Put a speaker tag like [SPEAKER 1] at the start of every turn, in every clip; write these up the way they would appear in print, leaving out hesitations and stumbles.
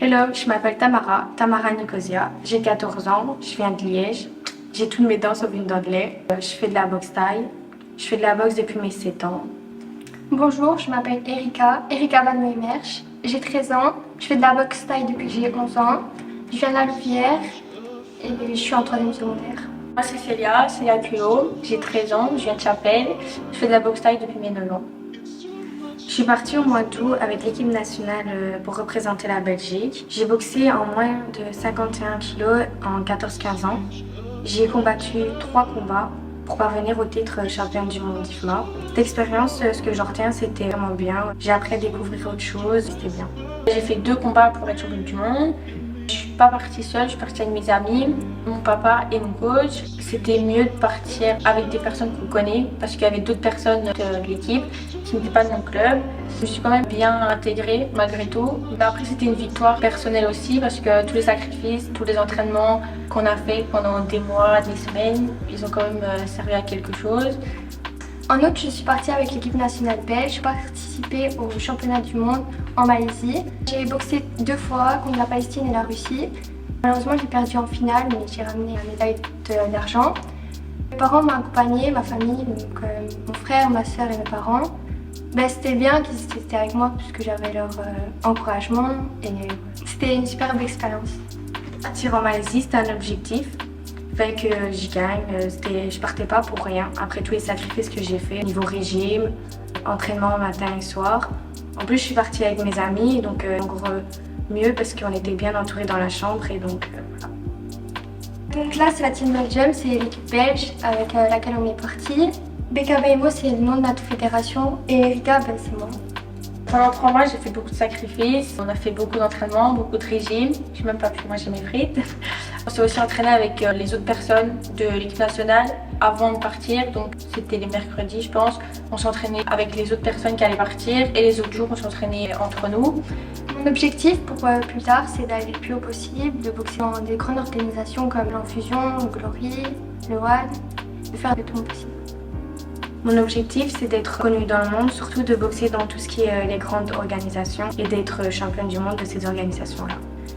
[SPEAKER 1] Hello, je m'appelle Tamara Nicosia. J'ai 14 ans, je viens de Liège. J'ai toutes mes dents sauf une dent de lait. Je fais de la boxe thaï. Je fais de la boxe depuis mes 7 ans.
[SPEAKER 2] Bonjour, je m'appelle Erika Van Meemersch. J'ai 13 ans, je fais de la boxe thaï depuis que j'ai 11 ans. Je viens de la Louvière et je suis en 3e secondaire.
[SPEAKER 1] Moi c'est Célia Cléo. J'ai 13 ans, je viens de Chapelle. Je fais de la boxe thaï depuis mes 9 ans. Je suis partie au mois d'août avec l'équipe nationale pour représenter la Belgique. J'ai boxé en moins de 51 kg en 14-15 ans. J'ai combattu 3 combats pour parvenir au titre championne du monde d'IFMA. Cette expérience, ce que j'en retiens, c'était vraiment bien. J'ai appris à découvrir autre chose, c'était bien. J'ai fait 2 combats pour être championne du monde. Je suis pas partie seule, je suis partie avec mes amis, mon papa et mon coach. C'était mieux de partir avec des personnes qu'on connaît parce qu'il y avait d'autres personnes de l'équipe qui n'étaient pas de mon club. Je me suis quand même bien intégrée malgré tout. Mais après c'était une victoire personnelle aussi parce que tous les sacrifices, tous les entraînements qu'on a fait pendant des mois, des semaines, ils ont quand même servi à quelque chose.
[SPEAKER 2] En août, je suis partie avec l'équipe nationale belge. J'ai participé au championnat du monde en Malaisie. J'ai boxé 2 fois contre la Palestine et la Russie. Malheureusement, j'ai perdu en finale, mais j'ai ramené la médaille d'argent. Mes parents m'ont accompagnée, ma famille, donc mon frère, ma soeur et mes parents. C'était bien qu'ils étaient avec moi puisque j'avais leur encouragement et c'était une superbe expérience.
[SPEAKER 1] Partir en Malaisie, c'était un objectif. Fait que j'y gagne, je partais pas pour rien. Après tous les sacrifices que j'ai fait, niveau régime, entraînement matin et soir. En plus, je suis partie avec mes amis, donc encore mieux parce qu'on était bien entourés dans la chambre et donc voilà.
[SPEAKER 2] Donc là, c'est la Team Belgium, c'est l'équipe belge avec laquelle on est parti. BKBMO, c'est le nom de notre fédération et Erika, c'est moi.
[SPEAKER 1] Pendant 3 mois, j'ai fait beaucoup de sacrifices. On a fait beaucoup d'entraînements, beaucoup de régimes. Je n'ai même pas pu manger mes frites. On s'est aussi entraîné avec les autres personnes de l'équipe nationale avant de partir. Donc c'était les mercredis, je pense. On s'entraînait avec les autres personnes qui allaient partir et les autres jours, on s'entraînait entre nous.
[SPEAKER 2] Mon objectif pour plus tard, c'est d'aller le plus haut possible, de boxer dans des grandes organisations comme l'Enfusion, le Glory, le WAD, de faire le tout mon possible.
[SPEAKER 1] Mon objectif, c'est d'être connue dans le monde, surtout de boxer dans tout ce qui est les grandes organisations et d'être championne du monde de ces organisations-là.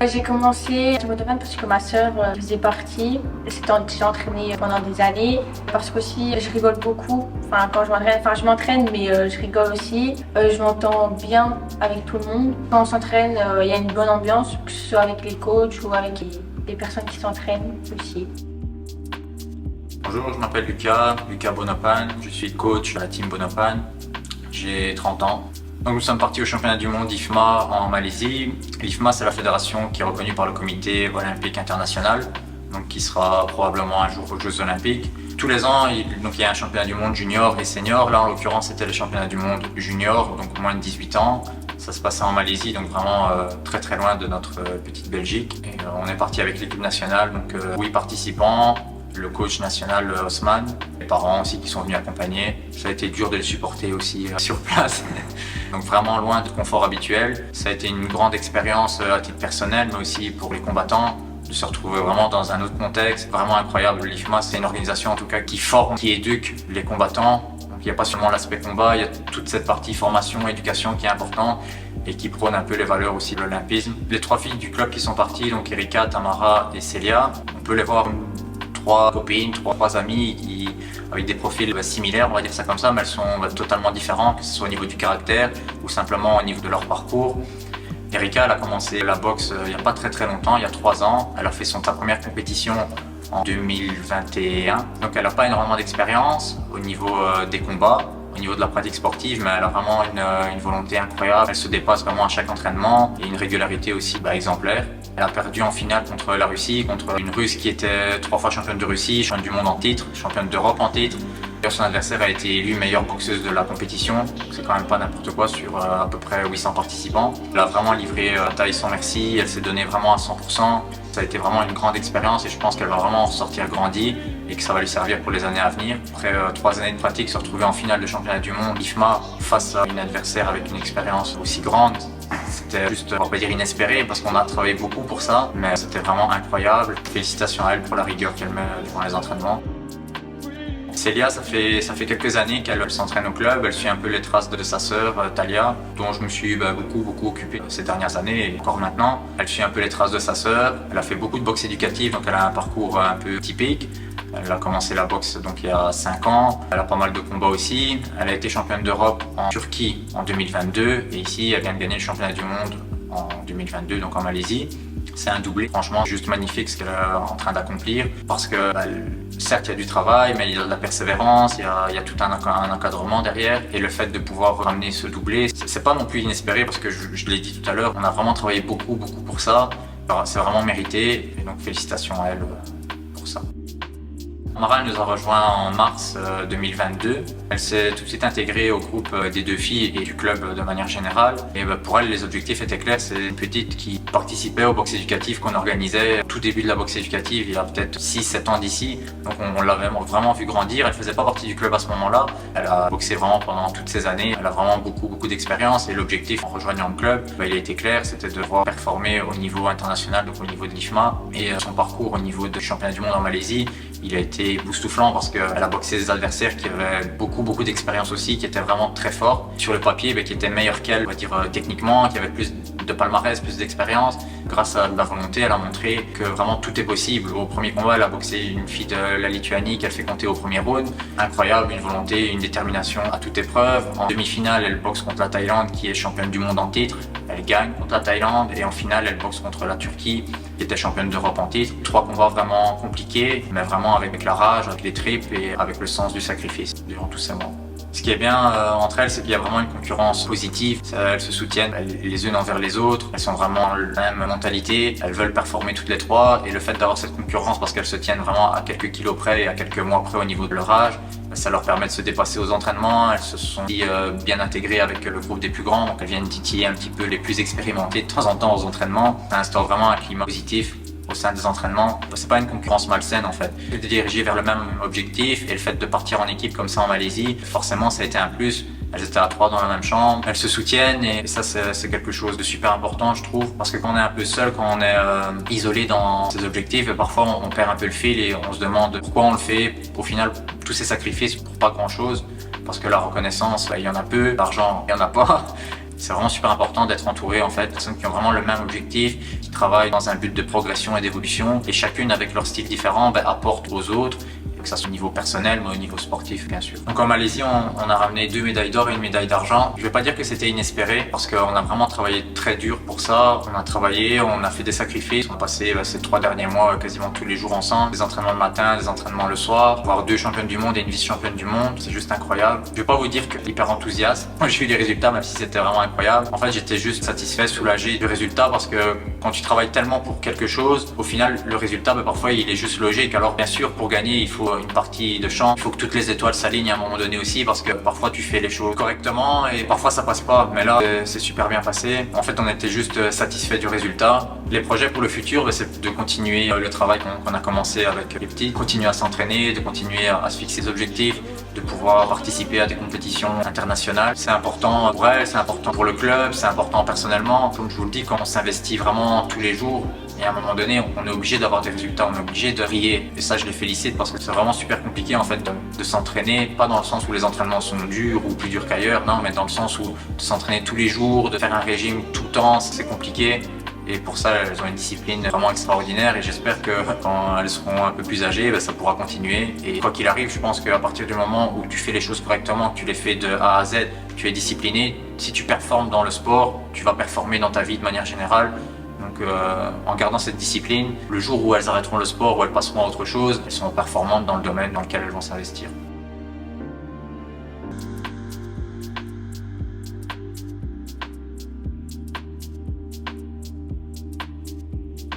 [SPEAKER 1] J'ai commencé au domaine parce que ma sœur faisait partie. J'ai entraîné pendant des années parce qu'aussi je rigole beaucoup. Quand je m'entraîne, mais je rigole aussi. Je m'entends bien avec tout le monde. Quand on s'entraîne, il y a une bonne ambiance, que ce soit avec les coachs ou avec les personnes qui s'entraînent aussi.
[SPEAKER 3] Bonjour, je m'appelle Lucas Bonapane, je suis coach à la team Bonapane, j'ai 30 ans. Donc nous sommes partis au championnat du monde IFMA en Malaisie. L'IFMA, c'est la fédération qui est reconnue par le comité olympique international, donc qui sera probablement un jour aux Jeux olympiques. Tous les ans, il y a un championnat du monde junior et senior. Là en l'occurrence c'était le championnat du monde junior, donc moins de 18 ans. Ça se passait en Malaisie, donc vraiment très très loin de notre petite Belgique. Et on est parti avec l'équipe nationale, donc 8 participants. Le coach national Osman, les parents aussi qui sont venus accompagner. Ça a été dur de les supporter aussi sur place, donc vraiment loin du confort habituel. Ça a été une grande expérience à titre personnel, mais aussi pour les combattants, de se retrouver vraiment dans un autre contexte. Vraiment incroyable. L'IFMA, c'est une organisation en tout cas qui forme, qui éduque les combattants. Donc il n'y a pas seulement l'aspect combat, il y a toute cette partie formation, éducation qui est importante et qui prône un peu les valeurs aussi de l'olympisme. Les 3 filles du club qui sont parties, donc Erika, Tamara et Célia, on peut les voir 3 copines, 3 amies avec des profils similaires, on va dire ça comme ça, mais elles sont totalement différentes, que ce soit au niveau du caractère ou simplement au niveau de leur parcours. Erika, elle a commencé la boxe il n'y a pas très longtemps, il y a 3 ans. Elle a fait sa première compétition en 2021. Donc elle n'a pas énormément d'expérience au niveau des combats, au niveau de la pratique sportive, mais elle a vraiment une volonté incroyable. Elle se dépasse vraiment à chaque entraînement et une régularité aussi exemplaire. Elle a perdu en finale contre la Russie, contre une Russe qui était 3 fois championne de Russie, championne du monde en titre, championne d'Europe en titre. Son adversaire a été élue meilleure boxeuse de la compétition. C'est quand même pas n'importe quoi sur à peu près 800 participants. Elle a vraiment livré taille sans merci, elle s'est donnée vraiment à 100%. Ça a été vraiment une grande expérience et je pense qu'elle va vraiment en ressortir grandie et que ça va lui servir pour les années à venir. Après 3 années de pratique, se retrouver en finale de championnat du monde, IFMA, face à une adversaire avec une expérience aussi grande. C'était juste, on va pas dire inespéré parce qu'on a travaillé beaucoup pour ça, mais c'était vraiment incroyable. Félicitations à elle pour la rigueur qu'elle met durant les entraînements. Célia, ça fait quelques années qu'elle s'entraîne au club. Elle suit un peu les traces de sa sœur Talia, dont je me suis beaucoup occupé ces dernières années et encore maintenant. Elle suit un peu les traces de sa sœur. Elle a fait beaucoup de boxe éducative, donc elle a un parcours un peu typique. Elle a commencé la boxe donc il y a 5 ans. Elle a pas mal de combats aussi. Elle a été championne d'Europe en Turquie en 2022 et ici elle vient de gagner le championnat du monde en 2022 donc en Malaisie. C'est un doublé, franchement juste magnifique ce qu'elle est en train d'accomplir parce que certes il y a du travail mais il y a de la persévérance, il y a tout un encadrement derrière et le fait de pouvoir ramener ce doublé, c'est pas non plus inespéré parce que je l'ai dit tout à l'heure, on a vraiment travaillé beaucoup pour ça, c'est vraiment mérité et donc félicitations à elle pour ça. Mara nous a rejoint en mars 2022. Elle s'est tout de suite intégrée au groupe des 2 filles et du club de manière générale. Et pour elle, les objectifs étaient clairs. C'est une petite qui participait aux boxe éducatives qu'on organisait au tout début de la boxe éducative, il y a peut-être 6-7 ans d'ici. Donc on l'avait vraiment vu grandir. Elle faisait pas partie du club à ce moment-là. Elle a boxé vraiment pendant toutes ces années. Elle a vraiment beaucoup d'expérience. Et l'objectif en rejoignant le club, il a été clair, c'était de voir performer au niveau international, donc au niveau de l'IFMA. Et son parcours au niveau du championnat du monde en Malaisie, il a été époustouflant parce qu'elle a boxé des adversaires qui avaient beaucoup d'expérience aussi, qui étaient vraiment très forts sur le papier, qui étaient meilleurs qu'elle, on va dire techniquement, qui avaient plus de palmarès, plus d'expérience. Grâce à la volonté, elle a montré que vraiment tout est possible. Au premier combat, elle a boxé une fille de la Lituanie qu'elle fait compter au premier round. Incroyable, une volonté, une détermination à toute épreuve. En demi-finale, elle boxe contre la Thaïlande qui est championne du monde en titre. Elle gagne contre la Thaïlande et en finale, elle boxe contre la Turquie qui était championne d'Europe en titre. 3 combats vraiment compliqués, mais vraiment avec la rage, avec les tripes et avec le sens du sacrifice durant tous ces mois. Ce qui est bien entre elles, c'est qu'il y a vraiment une concurrence positive. Elles se soutiennent les unes envers les autres. Elles sont vraiment la même mentalité. Elles veulent performer toutes les 3. Et le fait d'avoir cette concurrence, parce qu'elles se tiennent vraiment à quelques kilos près et à quelques mois près au niveau de leur âge, ça leur permet de se dépasser aux entraînements. Elles se sont bien intégrées avec le groupe des plus grands. Donc elles viennent titiller un petit peu les plus expérimentés de temps en temps aux entraînements. Ça instaure vraiment un climat positif au sein des entraînements. C'est pas une concurrence malsaine en fait. De diriger vers le même objectif et le fait de partir en équipe comme ça en Malaisie, forcément ça a été un plus. Elles étaient à 3 dans la même chambre, elles se soutiennent et ça c'est quelque chose de super important je trouve parce que quand on est un peu seul, quand on est isolé dans ses objectifs, parfois on perd un peu le fil et on se demande pourquoi on le fait. Au final, tous ces sacrifices pour pas grand chose parce que la reconnaissance, il y en a peu, l'argent, il y en a pas. C'est vraiment super important d'être entouré en fait de personnes qui ont vraiment le même objectif, qui travaillent dans un but de progression et d'évolution et chacune avec leur style différent apporte aux autres, que ça soit au niveau personnel mais au niveau sportif bien sûr. Donc en Malaisie on a ramené 2 médailles d'or et une médaille d'argent. Je vais pas dire que c'était inespéré parce qu'on a vraiment travaillé très dur pour ça. On a travaillé, on a fait des sacrifices, on a passé ces 3 derniers mois quasiment tous les jours ensemble, des entraînements le matin, des entraînements le soir, voir 2 championnes du monde et une vice-championne du monde, c'est juste incroyable. Je vais pas vous dire que hyper enthousiaste. Moi j'ai eu des résultats même si c'était vraiment incroyable. En fait j'étais juste satisfait, soulagé du résultat parce que quand tu travailles tellement pour quelque chose, au final le résultat parfois il est juste logique. Alors bien sûr pour gagner il faut une partie de chance, il faut que toutes les étoiles s'alignent à un moment donné aussi parce que parfois tu fais les choses correctement et parfois ça passe pas, mais là c'est super bien passé. En fait on était juste satisfait du résultat. Les projets pour le futur c'est de continuer le travail qu'on a commencé avec les petits, continuer à s'entraîner, de continuer à se fixer des objectifs, de pouvoir participer à des compétitions internationales. C'est important pour elle, c'est important pour le club, c'est important personnellement. Comme je vous le dis, quand on s'investit vraiment tous les jours, et à un moment donné, on est obligé d'avoir des résultats, on est obligé de briller. Et ça, je les félicite parce que c'est vraiment super compliqué en fait de s'entraîner, pas dans le sens où les entraînements sont durs ou plus durs qu'ailleurs, non, mais dans le sens où de s'entraîner tous les jours, de faire un régime tout le temps, c'est compliqué. Et pour ça, elles ont une discipline vraiment extraordinaire et j'espère que quand elles seront un peu plus âgées, ça pourra continuer. Et quoi qu'il arrive, je pense qu'à partir du moment où tu fais les choses correctement, que tu les fais de A à Z, tu es discipliné, si tu performes dans le sport, tu vas performer dans ta vie de manière générale. Donc en gardant cette discipline, le jour où elles arrêteront le sport, où elles passeront à autre chose, elles seront performantes dans le domaine dans lequel elles vont s'investir.